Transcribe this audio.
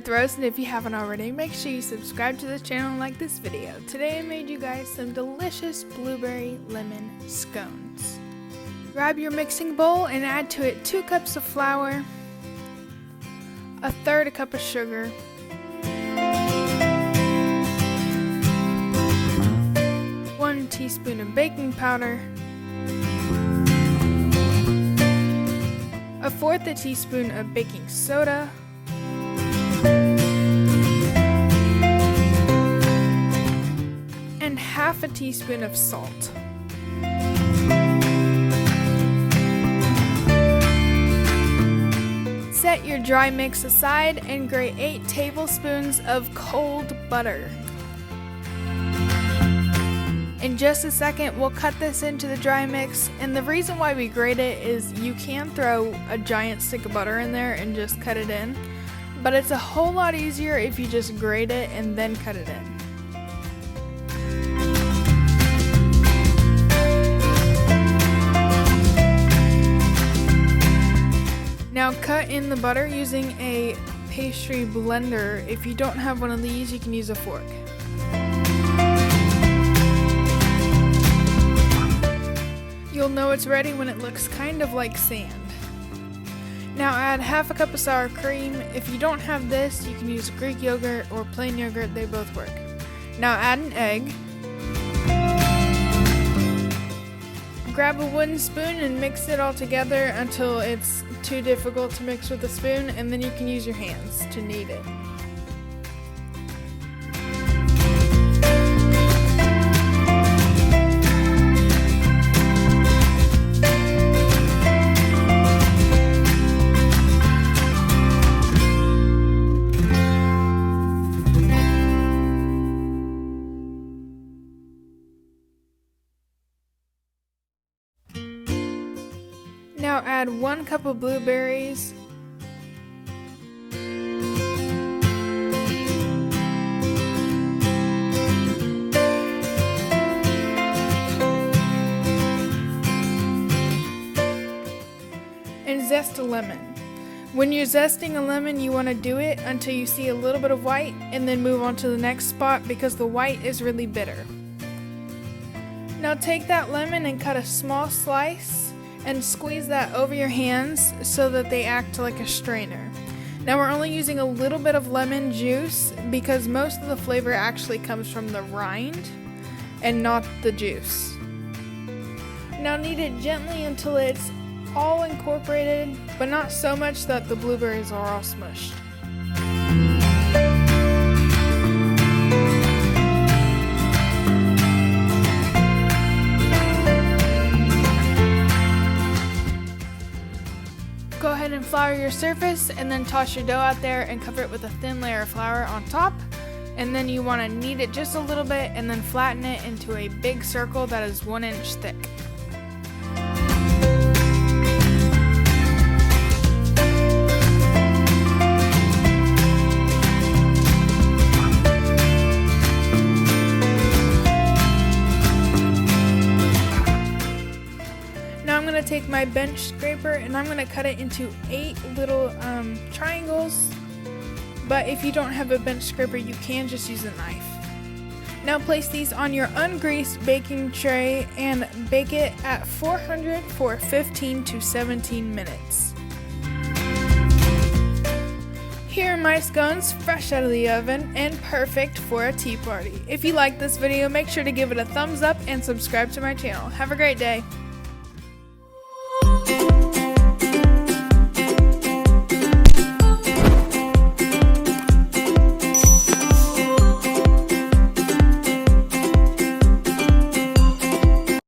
Beth Rose, and if you haven't already, make sure you subscribe to this channel and like this video. Today I made you guys some delicious blueberry lemon scones. Grab your mixing bowl and add to it 2 cups of flour, 1/3 cup of sugar, 1 teaspoon of baking powder, 1/4 teaspoon of baking soda, and 1/2 teaspoon of salt. Set your dry mix aside and grate 8 tablespoons of cold butter. In just a second, we'll cut this into the dry mix, and the reason why we grate it is you can throw a giant stick of butter in there and just cut it in, but it's a whole lot easier if you just grate it and then cut it in. Now cut in the butter using a pastry blender. If you don't have one of these, you can use a fork. You'll know it's ready when it looks kind of like sand. Now add 1/2 cup of sour cream. If you don't have this, you can use Greek yogurt or plain yogurt, they both work. Now add an egg. Grab a wooden spoon and mix it all together until it's too difficult to mix with a spoon, and then you can use your hands to knead it. Now add 1 cup of blueberries, and zest a lemon. When you're zesting a lemon, you want to do it until you see a little bit of white and then move on to the next spot because the white is really bitter. Now take that lemon and cut a small slice and squeeze that over your hands so that they act like a strainer. Now we're only using a little bit of lemon juice because most of the flavor actually comes from the rind and not the juice. Now knead it gently until it's all incorporated, but not so much that the blueberries are all smushed. Go ahead and flour your surface and then toss your dough out there and cover it with a thin layer of flour on top. And then you want to knead it just a little bit and then flatten it into a big circle that is 1 inch thick. I'm going to take my bench scraper and I'm going to cut it into 8 little triangles, but if you don't have a bench scraper, you can just use a knife. Now place these on your ungreased baking tray and bake it at 400 for 15 to 17 minutes. Here are my scones, fresh out of the oven and perfect for a tea party. If you like this video, make sure to give it a thumbs up and subscribe to my channel. Have a great day.